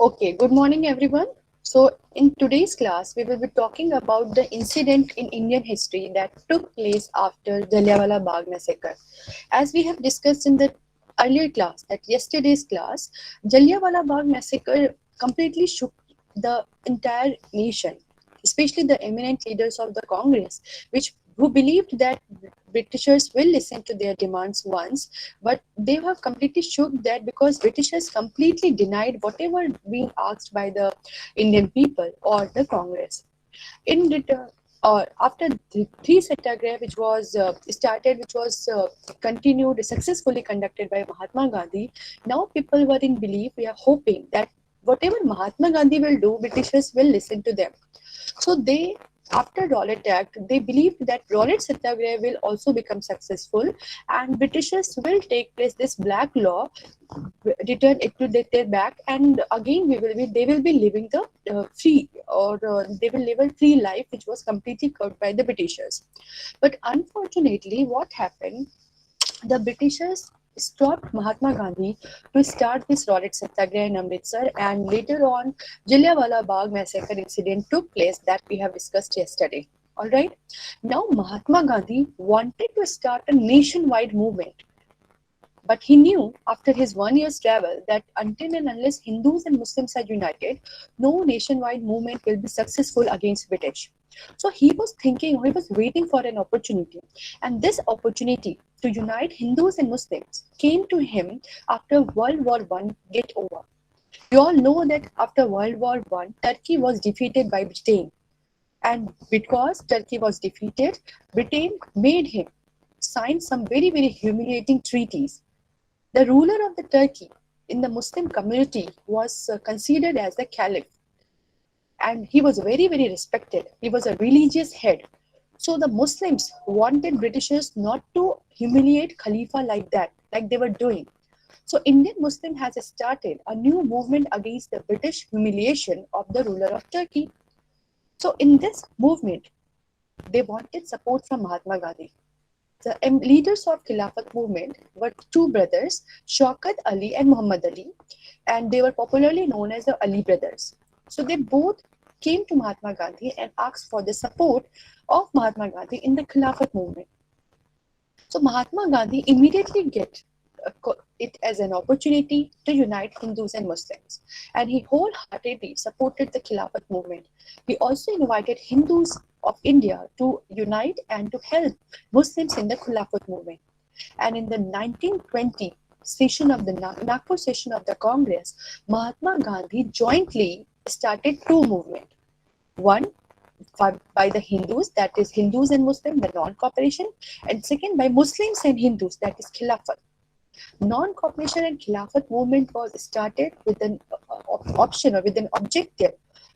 Okay, good morning everyone. So in today's class, we will be talking about the incident in Indian history that took place after Jallianwala Bagh massacre. As we have discussed in the earlier class, that yesterday's class, Jallianwala Bagh massacre completely shook the entire nation, especially the eminent leaders of the Congress, which who believed that Britishers will listen to their demands once, but they have completely shook that because Britishers completely denied whatever being asked by the Indian people or the Congress. In return, or after the three satyagraha which was which was continued, successfully conducted by Mahatma Gandhi, now people were in belief, we are hoping that whatever Mahatma Gandhi will do, Britishers will listen to them. So they, after Rowlatt Act, they believed that Rowlatt Satyagraha will also become successful, and Britishers will take place this black law, return it to their back, and again they will be living the free, or they will live a free life which was completely curbed by the Britishers. But unfortunately, what happened? The Britishers stopped Mahatma Gandhi to start this Rowlatt Satyagraha in Amritsar, and later on, Jallianwala Bagh massacre incident took place that we have discussed yesterday. All right. Now, Mahatma Gandhi wanted to start a nationwide movement, but he knew after his 1 year's travel that until and unless Hindus and Muslims are united, no nationwide movement will be successful against British. So he was thinking, he was waiting for an opportunity. And this opportunity to unite Hindus and Muslims came to him after World War I get over. You all know that after World War I, Turkey was defeated by Britain. And because Turkey was defeated, Britain made him sign some very, very humiliating treaties. The ruler of the Turkey in the Muslim community was considered as the caliph, and he was very, very respected. He was a religious head. So the Muslims wanted Britishers not to humiliate Khalifa like that, like they were doing. So Indian Muslim has started a new movement against the British humiliation of the ruler of Turkey. So in this movement, they wanted support from Mahatma Gandhi. The leaders of Khilafat movement were two brothers, Shaukat Ali and Muhammad Ali, and they were popularly known as the Ali brothers. So they both came to Mahatma Gandhi and asked for the support of Mahatma Gandhi in the Khilafat movement. So Mahatma Gandhi immediately get it as an opportunity to unite Hindus and Muslims, and he wholeheartedly supported the Khilafat movement. He also invited Hindus of India to unite and to help Muslims in the Khilafat movement. And in the 1920 session of the Nagpur session of the Congress, Mahatma Gandhi jointly started two movements. One by the Hindus, that is Hindus and Muslims, the non-cooperation, and second by Muslims and Hindus, that is Khilafat. Non-cooperation and Khilafat movement was started with an option or with an objective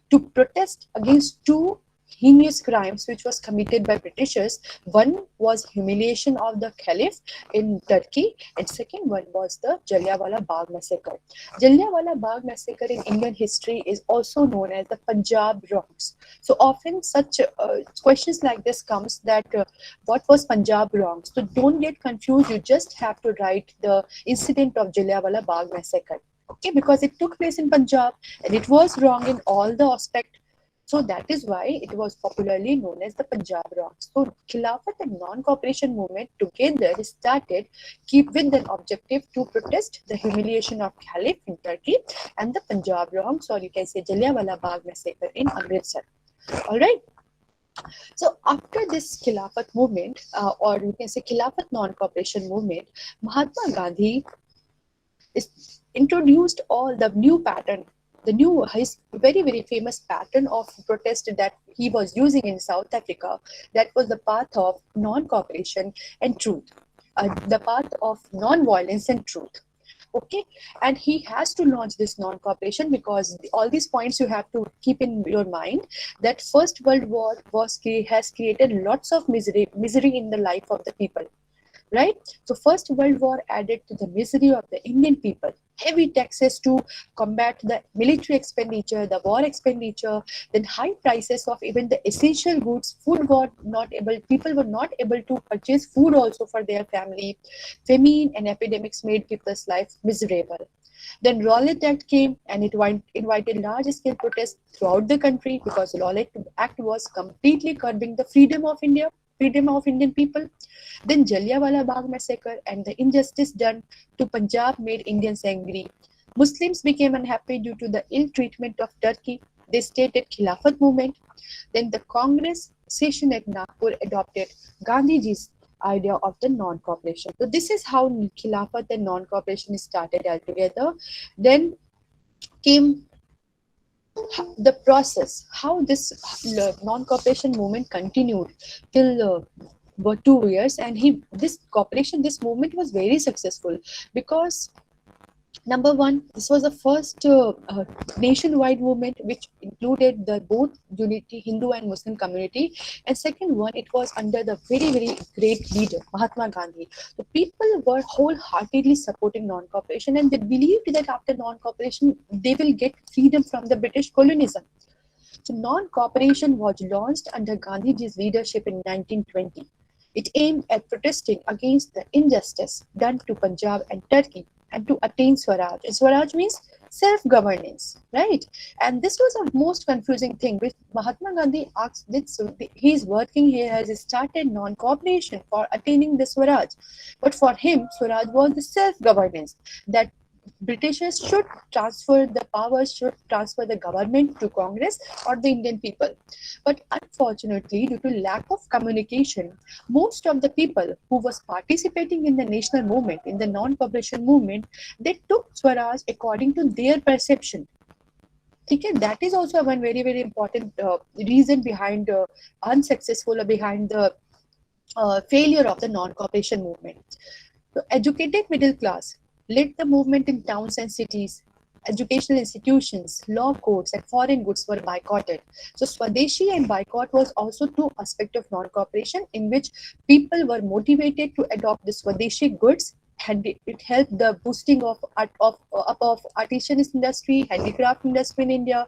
to protest against two heinous crimes which was committed by Britishers. One was humiliation of the Caliph in Turkey, and second one was the Jallianwala Bagh massacre. Jallianwala Bagh massacre in Indian history is also known as the Punjab wrongs. So often such questions like this comes that what was Punjab wrongs? So don't get confused. You just have to write the incident of Jallianwala Bagh massacre. Okay, because it took place in Punjab and it was wrong in all the aspects. So that is why it was popularly known as the Punjab wrongs. So Khilafat and non-cooperation movement together started keep with an objective to protest the humiliation of Caliph in Turkey and the Punjab wrongs, or you can say Jallianwala Bagh massacre in Amritsar. All right. So after this Khilafat movement, or you can say Khilafat non-cooperation movement, Mahatma Gandhi is introduced all the new pattern, the new his very, very famous pattern of protest that he was using in South Africa. That was the path of non-cooperation and truth, the path of non-violence and truth. Okay, and he has to launch this non-cooperation because all these points you have to keep in your mind, that First World War has created lots of misery in the life of the people. right? So First World War added to the misery of the Indian people. Heavy taxes to combat the military expenditure, the war expenditure, then high prices of even the essential goods. People were not able to purchase food also for their family. Famine and epidemics made people's life miserable. Then Rowlatt Act came and it invited large-scale protests throughout the country because Rowlatt Act was completely curbing the freedom of Indian people. Then Jallianwala Bagh massacre and the injustice done to Punjab made Indians angry. Muslims became unhappy due to the ill treatment of Turkey. They stated Khilafat movement. Then the Congress session at Nagpur adopted Gandhiji's idea of the non-cooperation. So this is how Khilafat and non-cooperation started altogether. Then came the process, how this non-cooperation movement continued till about 2 years, and this movement was very successful because number one, this was the first nationwide movement which included the both unity Hindu and Muslim community, and second one, it was under the very great leader Mahatma Gandhi. The people were wholeheartedly supporting non-cooperation, and they believed that after non-cooperation they will get freedom from the British colonialism. So non-cooperation was launched under Gandhiji's leadership in 1920. It aimed at protesting against the injustice done to Punjab and Turkey and to attain Swaraj. And Swaraj means self-governance, right? And this was a most confusing thing, which Mahatma Gandhi asked, he is working here, has started non-cooperation for attaining the Swaraj. But for him, Swaraj was the self-governance, that Britishers should transfer the powers, should transfer the government to Congress or the Indian people. But unfortunately, due to lack of communication, most of the people who was participating in the national movement, in the non-cooperation movement, they took Swaraj according to their perception. Okay, that is also one very important reason behind unsuccessful or behind the failure of the non-cooperation movement. The educated middle class led the movement in towns and cities. Educational institutions, law courts, and foreign goods were boycotted. So, Swadeshi and boycott was also two aspects of non-cooperation in which people were motivated to adopt the Swadeshi goods, and it helped the boosting of artisan industry, handicraft industry in India.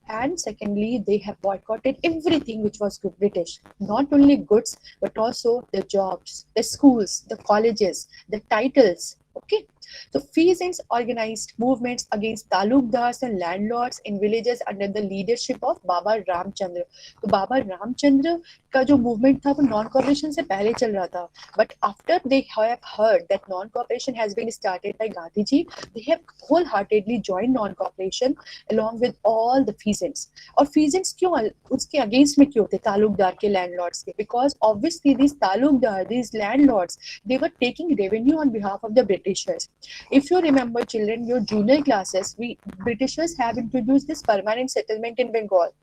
And secondly, they have boycotted everything which was British, not only goods but also the jobs, the schools, the colleges, the titles. Okay, so peasants organized movements against talukdars and landlords in villages under the leadership of Baba Ramchand. तो बाबा रामचंद्र का जो movement था वो non-cooperation से पहले चल रहा था, but after they have heard that non-cooperation has been started by Gandhiji, they have wholeheartedly joined non-cooperation along with all the peasants. और peasants क्यों उसके against में क्यों थे तालुकदार के landlords के? Because obviously these talukdar, these landlords, they were taking revenue on behalf of the Britishers. If you remember, children, your junior classes, Britishers have introduced this permanent settlement in Bengal.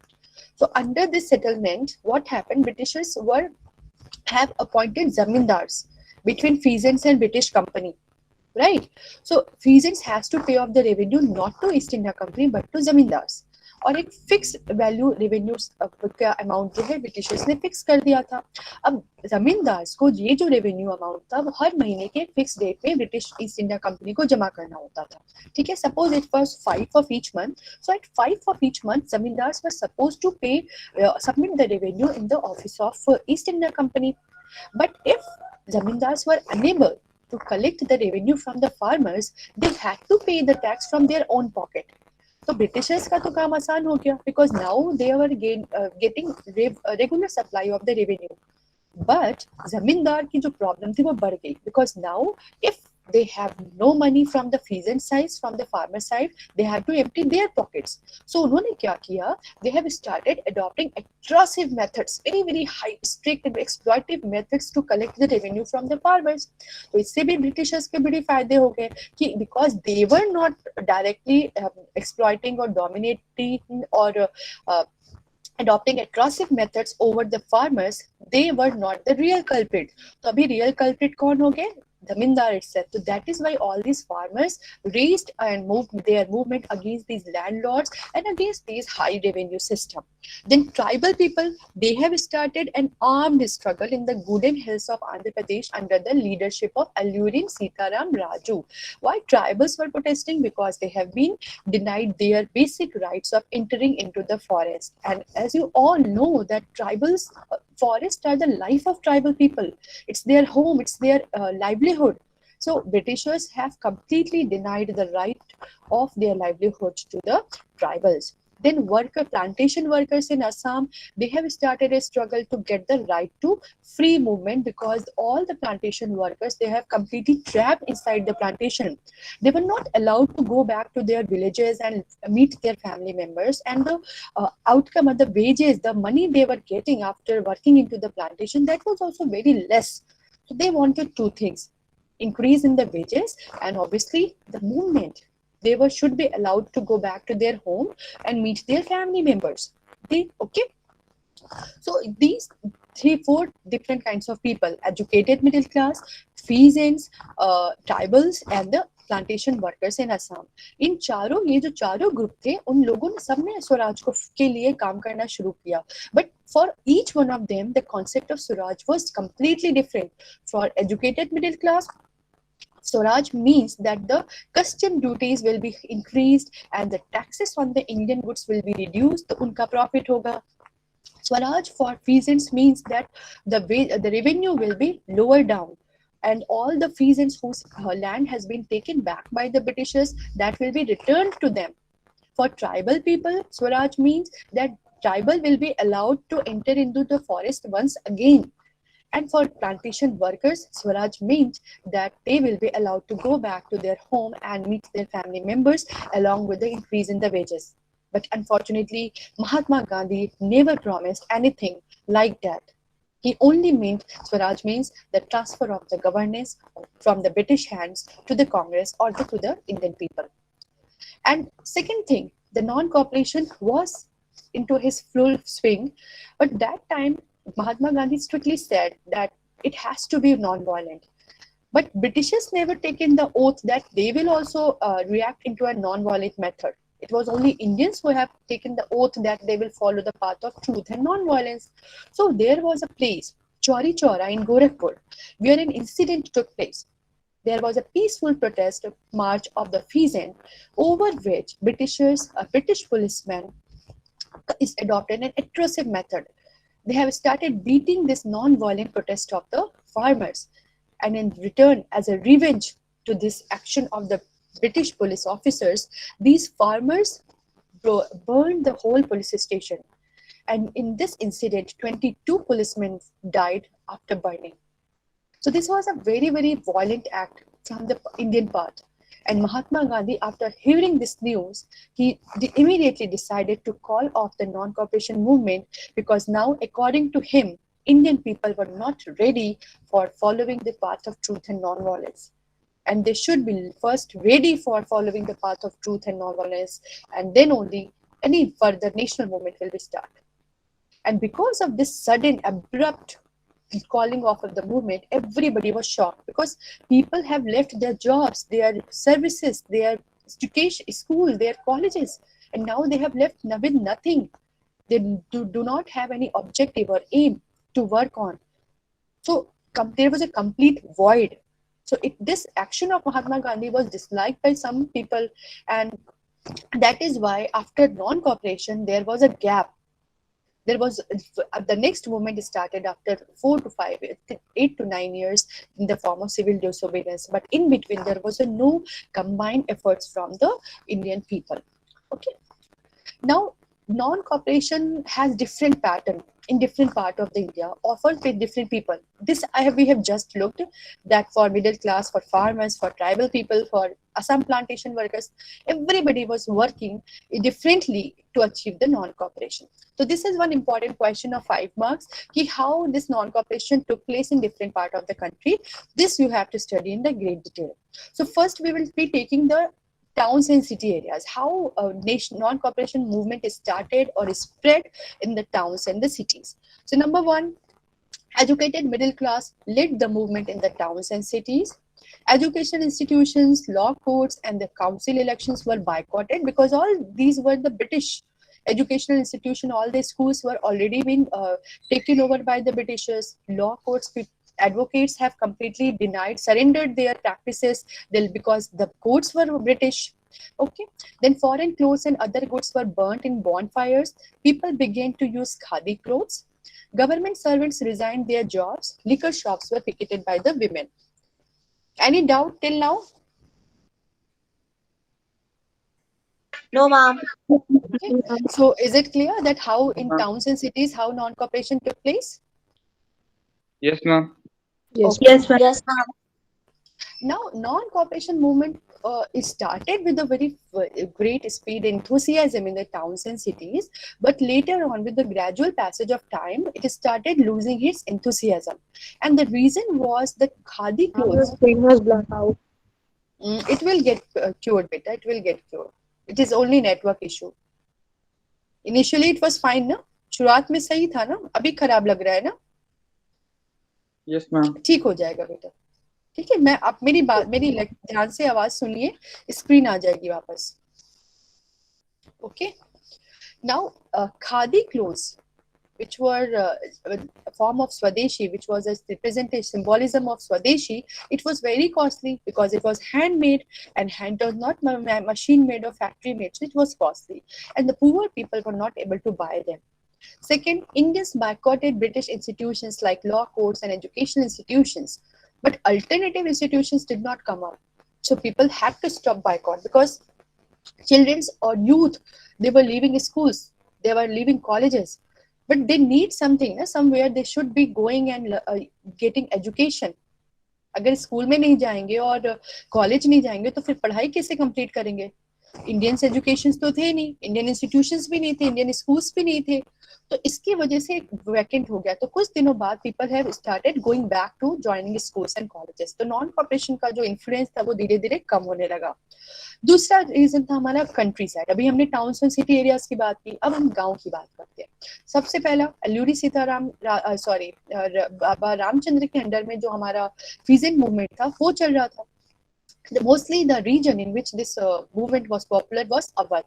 So under this settlement, what happened? Britishers have appointed zamindars between peasants and British company, right? So peasants has to pay off the revenue not to East India Company but to zamindars. और एक fix value revenue का amount जो है Britishers ने fix कर दिया था. अब जमींदार को ये जो रेवेन्यू अमाउंट था वो हर महीने के फिक्स डेट पे ब्रिटिश ईस्ट इंडिया कंपनी को जमा करना होता था. ठीक है, suppose it was 5 of each month. So at 5 of each month zamindars were suppose to pay submit the revenue in the office of East India Company. But if zamindars were unable to collect the revenue from the farmers, they had to pay the tax from their own pocket. तो Britishers का तो काम आसान हो गया because now they were getting regular supply of the revenue. But जमींदार की जो प्रॉब्लम थी वो बढ़ गई because now if they have no money from the peasant side, from the farmer side, they have to empty their pockets. So उन्होंने क्या किया? They have started adopting atrocive methods, very high, strict and exploitative methods to collect the revenue from the farmers. तो इससे भी Britishers के बड़े फायदे हो गए कि because they were not directly exploiting or dominating or adopting atrocive methods over the farmers, they were not the real culprit. तो अभी real culprit कौन हो गए? zamindar itself. So that is why all these farmers raised and moved their movement against these landlords and against these high revenue system. Then tribal people, they have started an armed struggle in the Gooden Hills of Andhra Pradesh under the leadership of alluring Sitaram Raju. Why tribals were protesting? Because they have been denied their basic rights of entering into the forest. And as you all know that tribals, forests are the life of tribal people. It's their home, it's their livelihood. So Britishers have completely denied the right of their livelihoods to the tribals. Then plantation workers in Assam, they have started a struggle to get the right to free movement because all the plantation workers, they have completely trapped inside the plantation. They were not allowed to go back to their villages and meet their family members. And the outcome of the wages, the money they were getting after working into the plantation, that was also very less. So they wanted two things: increase in the wages and obviously the movement. They should be allowed to go back to their home and meet their family members. Okay. So these three, four different kinds of people: educated middle class, peasants, tribals, and the plantation workers in Assam. इन चारों, ये जो चारों group थे, उन लोगों ने सबने स्वराज को के लिए काम करना शुरू किया. But for each one of them the concept of Swaraj was completely different. For educated middle class, Swaraj means that the custom duties will be increased and the taxes on the Indian goods will be reduced, तो उनका profit होगा. Swaraj for peasants means that the revenue will be lower down, and all the peasants whose land has been taken back by the Britishers, that will be returned to them. For tribal people, Swaraj means that tribal will be allowed to enter into the forest once again. And for plantation workers, Swaraj means that they will be allowed to go back to their home and meet their family members along with the increase in the wages. But unfortunately, Mahatma Gandhi never promised anything like that. He only meant Swaraj means the transfer of the governance from the British hands to the Congress or to the Indian people. And second thing, the non-cooperation was into his full swing, but that time Mahatma Gandhi strictly said that it has to be non-violent. But Britishers never taken the oath that they will also react into a non-violent method. It was only Indians who have taken the oath that they will follow the path of truth and non-violence. So there was a place, Chauri Chaura in Gorakhpur, where an incident took place. There was a peaceful protest march of the peasant, over which a British policeman is adopted an atrocious method. They have started beating this non-violent protest of the farmers. And in return, as a revenge to this action of the British police officers, these farmers burned the whole police station. And in this incident, 22 policemen died after burning. So this was a very, very violent act from the Indian part. And Mahatma Gandhi, after hearing this news, he immediately decided to call off the non-cooperation movement, because now, according to him, Indian people were not ready for following the path of truth and non-violence. And they should be first ready for following the path of truth and non-violence, and then only any further national movement will be started. And because of this sudden, abrupt calling off of the movement, everybody was shocked, because people have left their jobs, their services, their education, school, their colleges, and now they have left with nothing. They do not have any objective or aim to work on. So there was a complete void. So this action of Mahatma Gandhi was disliked by some people, and that is why after non-cooperation there was a gap. There was the next movement started after 4 to 5, 8 to 9 years in the form of civil disobedience. But in between, there was no combined efforts from the Indian people. Okay. Now, non-cooperation has different pattern in different part of the India, often with different people. We have just looked that for middle class, for farmers, for tribal people, for Assam plantation workers, everybody was working differently to achieve the non-cooperation. So this is one important question of 5 marks, how this non-cooperation took place in different part of the country. This you have to study in the great detail. So first we will be taking the towns and city areas, how non-cooperation movement is started or is spread in the towns and the cities. So number one, educated middle class led the movement in the towns and cities. Educational institutions, law courts, and the council elections were boycotted because all these were the British educational institution. All the schools were already being taken over by the Britishers. Law courts, advocates have completely denied, surrendered their practices because the courts were British. Okay, then foreign clothes and other goods were burnt in bonfires. People began to use khadi clothes. Government servants resigned their jobs. Liquor shops were picketed by the women. Any doubt till now? No, ma'am. Okay. So is it clear that how Yes, in ma'am. towns and cities how non-cooperation took place? Yes, ma'am. Yes. Okay. Yes, ma'am. Now non-cooperation movement is started with a very great speed enthusiasm in the towns and cities, but later on with the gradual passage of time, it started losing its enthusiasm. And the reason was the khadi Your clothes. screen was black out. It will get cured, beta. It will get cured. It is only network issue. Initially it was fine ना, शुरुआत में सही था ना, अभी खराब लग रहा है ना, Yes, ma'am. ठीक हो जाएगा बेटा. ठीक है, मैं आप मेरी ध्यान से आवाज सुनिए, स्क्रीन आ जाएगी वापस. Okay. Now khadi clothes, which were a form of Swadeshi, which was a representation symbolism of Swadeshi, it was very costly because it was handmade, and hand was not machine made or factory made, so it was costly, and the poor people were not able to buy them. Second, Indians boycotted British institutions like law courts and educational institutions, but alternative institutions did not come up. So people had to stop boycott because children's or youth, they were leaving schools, they were leaving colleges, but they need something, somewhere they should be going and getting education. अगर school में नहीं जाएंगे और college नहीं जाएंगे तो फिर पढ़ाई कैसे कंप्लीट करेंगे? इंडियन एजुकेशन तो थे नहीं, इंडियन इंस्टीट्यूशंस भी नहीं थे, इंडियन स्कूल्स भी नहीं थे, तो इसकी वजह से वैकेंट हो गया. तो कुछ दिनों बाद people have started going back to joining schools and colleges. तो नॉन कॉपरेशन का जो इन्फ्लुएंस था वो धीरे धीरे कम होने लगा. दूसरा रीजन था हमारा कंट्री साइड. अभी हमने टाउन्स एंड सिटी एरियाज की बात की, अब हम गांव की बात करते हैं. सबसे पहला अल्लूरी सीताराम बाबा रामचंद्र के अंडर में जो हमारा फीजेंट मूवमेंट था वो चल रहा था. Mostly the region in which this movement was popular was Awadh.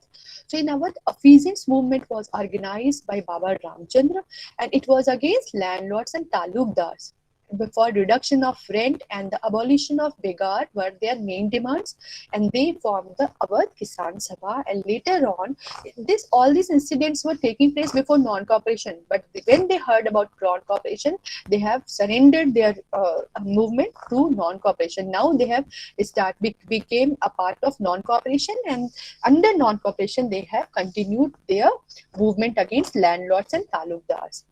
So in Awadh, a peasants movement was organized by Baba Ramchandra, and it was against landlords and talukdars. For reduction of rent and the abolition of begar were their main demands, and they formed the Awadh Kisan Sabha. And later on, all these incidents were taking place before non-cooperation. But when they heard about non-cooperation, they have surrendered their movement to non-cooperation. Now they have became a part of non-cooperation, and under non-cooperation they have continued their movement against landlords and talukdars.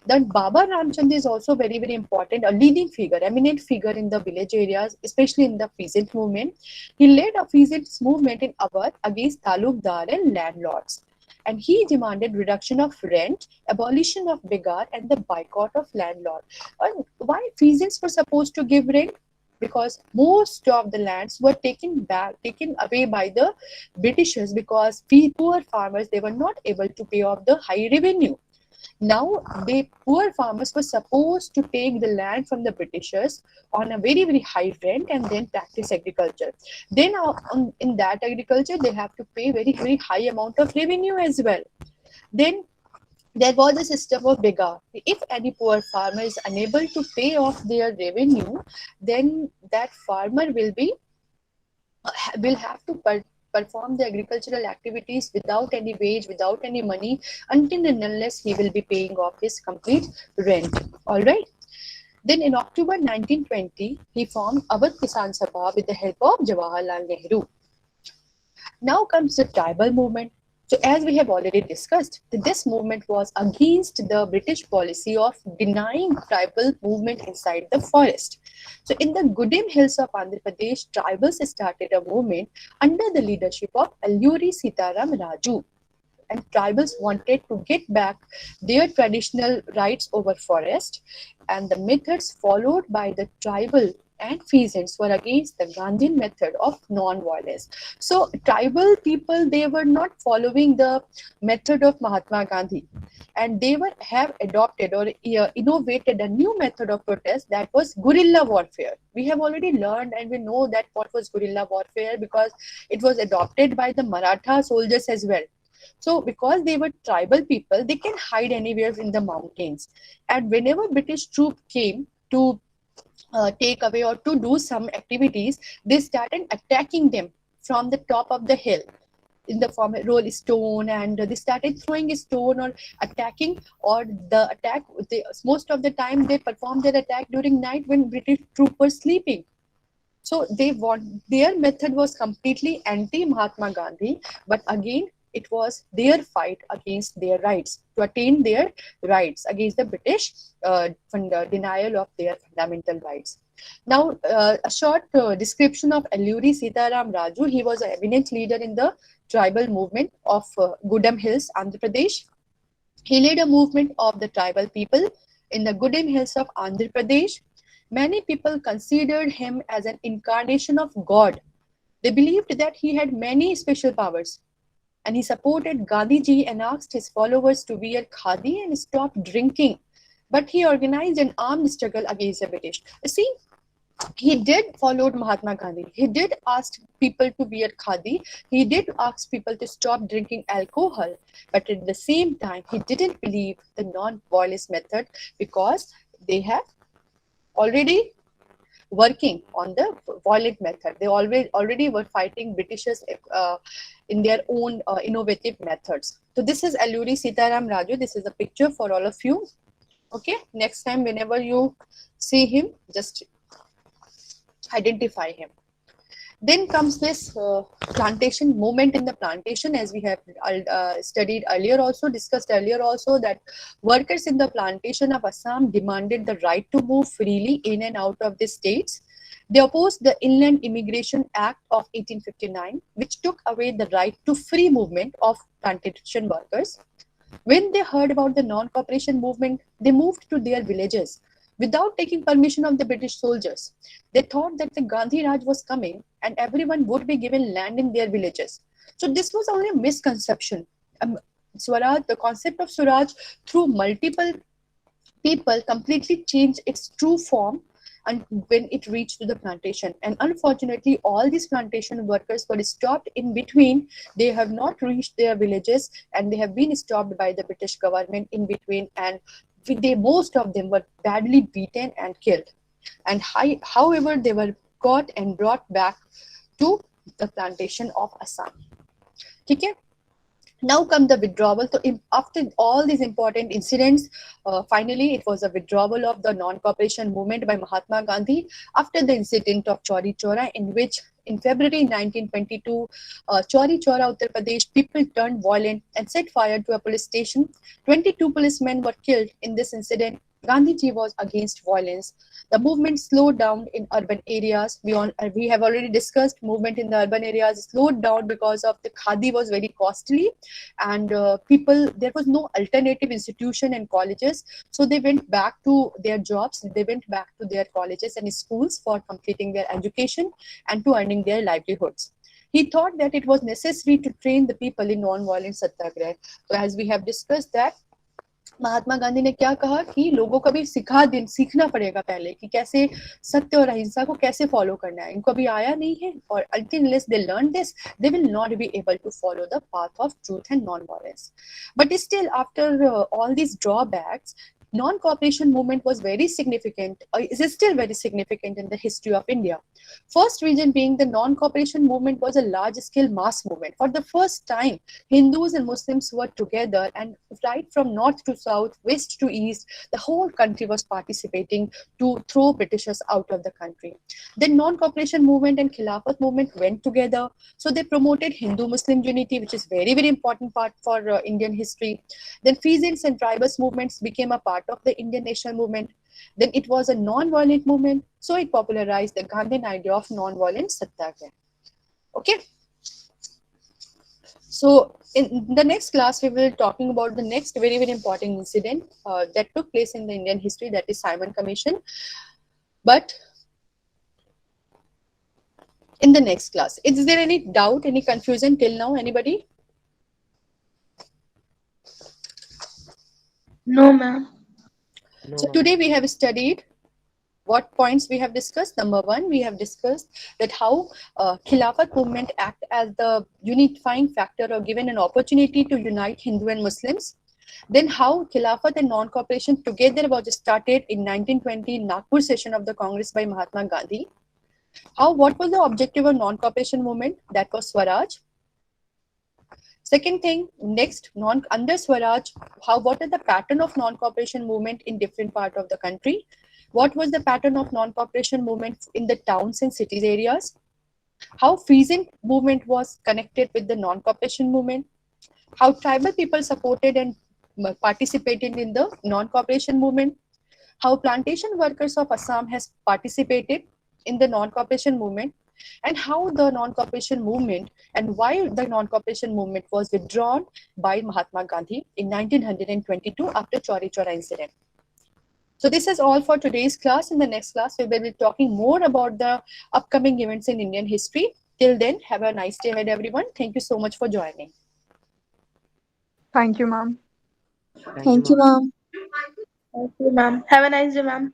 Then Baba Ramchand is also very, very important, a leading figure, eminent figure in the village areas, especially in the peasant movement. He led a peasants movement in Awadh against talukdar and landlords. And he demanded reduction of rent, abolition of begar, and the boycott of landlord. And why peasants were supposed to give rent? Because most of the lands were taken away by the Britishers, because poor farmers, they were not able to pay off the high revenue. Now, the poor farmers were supposed to take the land from the Britishers on a very, very high rent and then practice agriculture. Then in that agriculture, they have to pay very, very high amount of revenue as well. Then there was a system of begar. If any poor farmer is unable to pay off their revenue, then that farmer will have to perform the agricultural activities without any wage, without any money, until and unless he will be paying off his complete rent. All right. Then in October 1920, he formed Awadh Kisan Sabha with the help of Jawaharlal Nehru. Now comes the tribal movement. So as we have already discussed, this movement was against the British policy of denying tribal movement inside the forest. So in the Gudim hills of Andhra Pradesh, tribals started a movement under the leadership of Alluri Sitaram Raju. And tribals wanted to get back their traditional rights over forest, and the methods followed by the tribal and peasants were against the Gandhian method of non-violence. So tribal people, they were not following the method of Mahatma Gandhi, and they were have adopted or innovated a new method of protest, that was guerrilla warfare. We have already learned and we know that what was guerrilla warfare, because it was adopted by the Maratha soldiers as well. So because they were tribal people, they can hide anywhere in the mountains. And whenever British troop came to take away or to do some activities, they started attacking them from the top of the hill in the form of roll stone, and they started throwing a stone or attacking, or the attack, most of the time they performed their attack during night when British troops were sleeping. So they want, their method was completely anti Mahatma Gandhi, but again it was their fight against their rights, to attain their rights against the British, from the denial of their fundamental rights. Now, a short description of Alluri Sitaram Raju. He was an eminent leader in the tribal movement of Gudam Hills, Andhra Pradesh. He led a movement of the tribal people in the Gudam Hills of Andhra Pradesh. Many people considered him as an incarnation of God. They believed that he had many special powers, and he supported Gandhiji and asked his followers to wear khadi and stop drinking. But he organized an armed struggle against the British. See, he did followed Mahatma Gandhi. He did ask people to wear khadi. He did ask people to stop drinking alcohol. But at the same time, he didn't believe the non-violence method, because they have already working on the violent method. They already were fighting Britishers in their own innovative methods. So this is Alluri Sitaram Raju. This is a picture for all of you. Okay, next time whenever you see him, just identify him. Then comes this plantation movement in the plantation, as we have studied earlier also, discussed earlier also, that workers in the plantation of Assam demanded the right to move freely in and out of the states. They opposed the Inland Immigration Act of 1859, which took away the right to free movement of plantation workers. When they heard about the non-cooperation movement, they moved to their villages without taking permission of the British soldiers. They thought that the Gandhi Raj was coming and everyone would be given land in their villages. So this was only a misconception. Swaraj, the concept of Swaraj through multiple people completely changed its true form, and when it reached to the plantation. And unfortunately, all these plantation workers were stopped in between. They have not reached their villages, and they have been stopped by the British government in between, and most of them were badly beaten and killed. And however, they were caught and brought back to the plantation of Assam. Okay? Now come the withdrawal. So after all these important incidents, finally it was a withdrawal of the non-cooperation movement by Mahatma Gandhi after the incident of Chauri Chaura, in which in February 1922, Chauri Chaura, Uttar Pradesh, people turned violent and set fire to a police station. 22 policemen were killed in this incident. Gandhiji was against violence. The movement slowed down in urban areas. We have already discussed movement in the urban areas slowed down because of the khadi was very costly, and there was no alternative institution and colleges. So they went back to their jobs. They went back to their colleges and schools for completing their education and to earning their livelihoods. He thought that it was necessary to train the people in non-violent satyagraha. So as we have discussed that, Mahatma Gandhi ने क्या कहा कि लोगों को भी सीखना पड़ेगा पहले कि कैसे सत्य और अहिंसा को कैसे फॉलो करना है. इनको अभी आया नहीं है, और unless they learn this, they will not be able to follow the path of truth and non-violence. But still, after all these drawbacks, non-cooperation movement was very significant, is still very significant in the history of India. First reason being the non-cooperation movement was a large-scale mass movement. For the first time, Hindus and Muslims were together, and right from north to south, west to east, the whole country was participating to throw Britishers out of the country. Then non-cooperation movement and Khilafat movement went together. So they promoted Hindu-Muslim unity, which is very, very important part for Indian history. Then peasants and tribals movements became a part of the Indian national movement. Then it was a non-violent movement, so it popularized the Gandhian idea of non-violent satyagraha. Okay. So in the next class, we will be talking about the next very, very important incident that took place in the Indian history, that is Simon Commission. But in the next class. Is there any doubt, any confusion till now? Anybody? No, ma'am. So today we have studied what points we have discussed. Number one, we have discussed that how Khilafat movement act as the unifying factor or given an opportunity to unite Hindu and Muslims. Then how Khilafat and non-cooperation together was started in 1920 Nagpur session of the Congress by Mahatma Gandhi. What was the objective of non-cooperation movement? That was Swaraj. Second thing, next, under Swaraj, what is the pattern of non-cooperation movement in different part of the country? What was the pattern of non-cooperation movement in the towns and cities areas? How peasant movement was connected with the non-cooperation movement? How tribal people supported and participated in the non-cooperation movement? How plantation workers of Assam has participated in the non-cooperation movement, and how the non-cooperation movement and why the non-cooperation movement was withdrawn by Mahatma Gandhi in 1922 after Chauri Chaura incident. So this is all for today's class. In the next class, we will be talking more about the upcoming events in Indian history. Till then, have a nice day ahead, everyone. Thank you so much for joining. Thank you, ma'am. Thank you, ma'am. Thank you, ma'am. Have a nice day, ma'am.